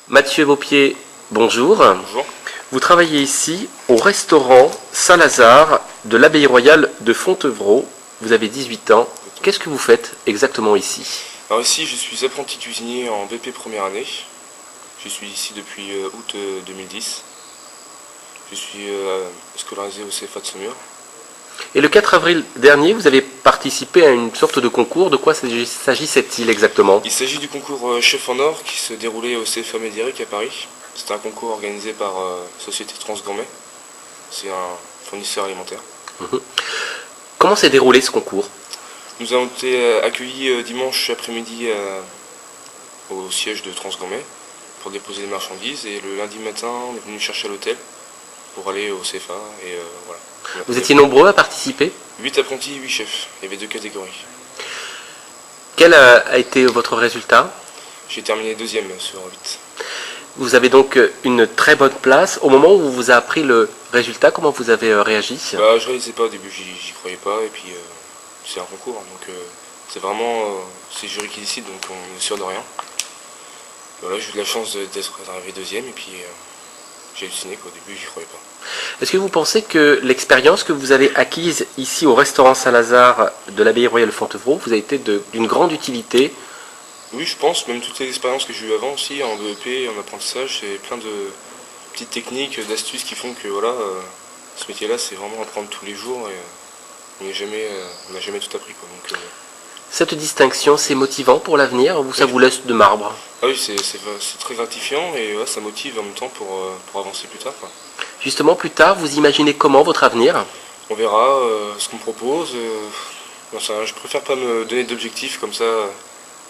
Mathieu Beaupier, bonjour. Bonjour. Vous travaillez ici au restaurant Saint-Lazare de l'Abbaye Royale de Fontevraud. Vous avez 18 ans. Qu'est-ce que vous faites exactement ici? Alors ici, je suis apprenti cuisinier en BP première année. Je suis ici depuis août 2010. Je suis scolarisé au CFA de Saumur. Et le 4 avril dernier, vous avez participé à une sorte de concours. De quoi s'agissait-il exactement? Il s'agit du concours Chef en Or qui se déroulait au CFA Médéric à Paris. C'est un concours organisé par Société Transgourmet. C'est un fournisseur alimentaire. Comment s'est déroulé ce concours? Nous avons été accueillis dimanche après-midi au siège de Transgourmet pour déposer les marchandises. Et le lundi matin, on est venu chercher à l'hôtel pour aller au CFA. Et voilà. Vous étiez nombreux à participer? 8 apprentis, 8 chefs. Il y avait 2 catégories. Quel a été votre résultat? J'ai terminé deuxième sur 8. Vous avez donc une très bonne place. Au moment où vous vous a appris le résultat, comment vous avez réagi? Je ne réalisais pas au début, j'y croyais pas. Et puis c'est un concours, donc c'est vraiment c'est le jury qui décide, donc on est sûr de rien. Voilà, j'ai eu de la chance d'être arrivé deuxième et puis j'ai halluciné qu'au début j'y croyais pas. Est-ce que vous pensez que l'expérience que vous avez acquise ici au restaurant Saint-Lazare de l'Abbaye Royale de Fontevraud vous a été d'une grande utilité? Oui, je pense, même toutes les expériences que j'ai eues avant aussi, en BEP, en apprentissage, c'est plein de petites techniques, d'astuces qui font que voilà, ce métier-là, c'est vraiment apprendre tous les jours et on n'a jamais tout appris, quoi. Donc, Cette distinction, c'est motivant pour l'avenir ou ça vous laisse de marbre? ah oui, c'est très gratifiant et ouais, ça motive en même temps pour avancer plus tard, quoi. Justement, plus tard, vous imaginez comment votre avenir? On verra ce qu'on me propose. Je préfère pas me donner d'objectifs comme ça,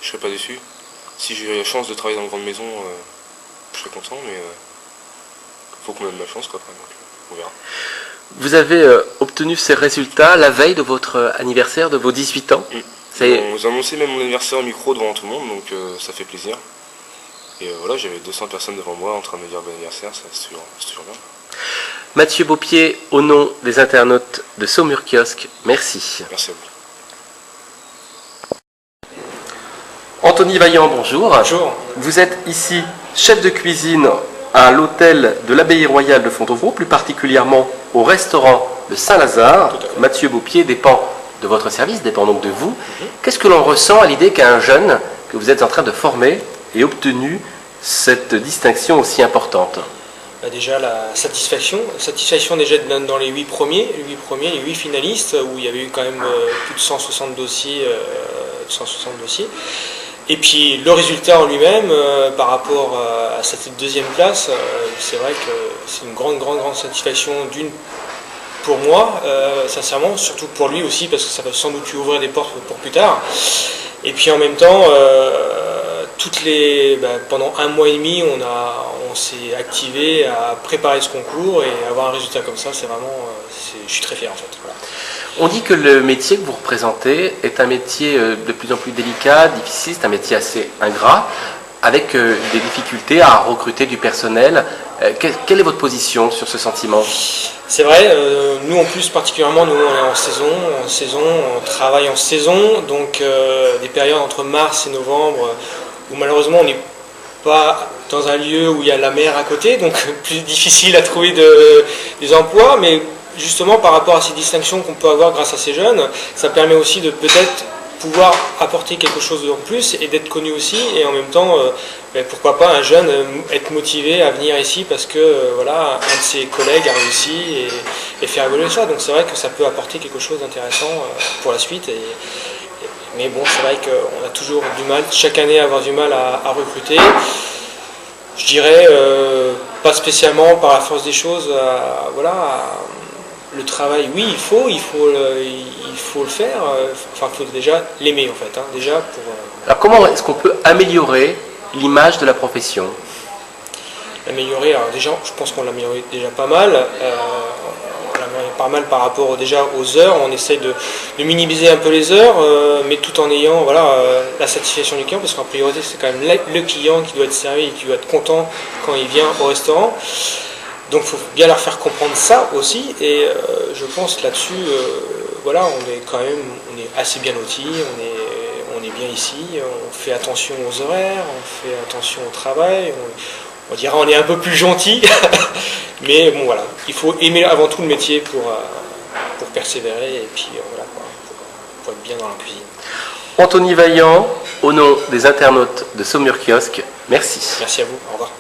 je serai pas déçu. Si j'ai la chance de travailler dans une grande maison, je serai content, mais faut qu'on me donne ma chance, quoi, après, donc on verra. Vous avez obtenu ces résultats la veille de votre anniversaire de vos 18 ans. Vous annoncez même mon anniversaire au micro devant tout le monde, donc ça fait plaisir. Et voilà, j'avais 200 personnes devant moi en train de me dire bon anniversaire, c'est toujours bien. Mathieu Beaupier, au nom des internautes de Saumur Kiosque, merci. Merci à vous. Anthony Vaillant, bonjour. Bonjour. Vous êtes ici chef de cuisine à l'hôtel de l'Abbaye Royale de Fontevraud, plus particulièrement au restaurant de Saint-Lazare. Mathieu Beaupier dépend de votre service, dépend donc de vous. Qu'est-ce que l'on ressent à l'idée qu'un jeune que vous êtes en train de former ait obtenu cette distinction aussi importante? Déjà la satisfaction déjà dans les 8 premiers, les 8 finalistes, où il y avait eu quand même plus de 160 dossiers. Et puis le résultat en lui-même, par rapport à cette deuxième place, c'est vrai que c'est une grande satisfaction pour moi, sincèrement, surtout pour lui aussi, parce que ça va sans doute lui ouvrir des portes pour plus tard. Et puis en même temps, pendant un mois et demi, on s'est activé à préparer ce concours et avoir un résultat comme ça, c'est vraiment, je suis très fier en fait. Voilà. On dit que le métier que vous représentez est un métier de plus en plus délicat, difficile, c'est un métier assez ingrat, avec des difficultés à recruter du personnel. Quelle est votre position sur ce sentiment? C'est vrai, nous en plus particulièrement, nous on est en saison, on travaille en saison, donc des périodes entre mars et novembre où malheureusement on n'est pas dans un lieu où il y a la mer à côté, donc plus difficile à trouver des emplois, mais justement par rapport à ces distinctions qu'on peut avoir grâce à ces jeunes, ça permet aussi de peut-être pouvoir apporter quelque chose en plus et d'être connu aussi, et en même temps pourquoi pas un jeune être motivé à venir ici parce que voilà, un de ses collègues a réussi et faire évoluer ça, donc c'est vrai que ça peut apporter quelque chose d'intéressant pour la suite. Mais bon, c'est vrai qu'on a toujours du mal, chaque année, à avoir du mal à recruter. Je dirais pas spécialement par la force des choses, le travail, oui, il faut le faire, il faut déjà l'aimer en fait, déjà pour... Alors comment est-ce qu'on peut améliorer l'image de la profession? L'améliorer, alors déjà, je pense qu'on l'améliore déjà pas mal. On l'améliore pas mal par rapport déjà aux heures. On essaye de minimiser un peu les heures, mais tout en ayant la satisfaction du client, parce qu'en priorité, c'est quand même le client qui doit être servi et qui doit être content quand il vient au restaurant. Donc il faut bien leur faire comprendre ça aussi, et je pense là-dessus, on est assez bien lotis, on est bien ici, on fait attention aux horaires, on fait attention au travail, on dira on est un peu plus gentil, mais bon voilà, il faut aimer avant tout le métier pour persévérer et puis voilà quoi, pour être bien dans la cuisine. Anthony Vaillant, au nom des internautes de Saumur Kiosque, merci. Merci à vous, au revoir.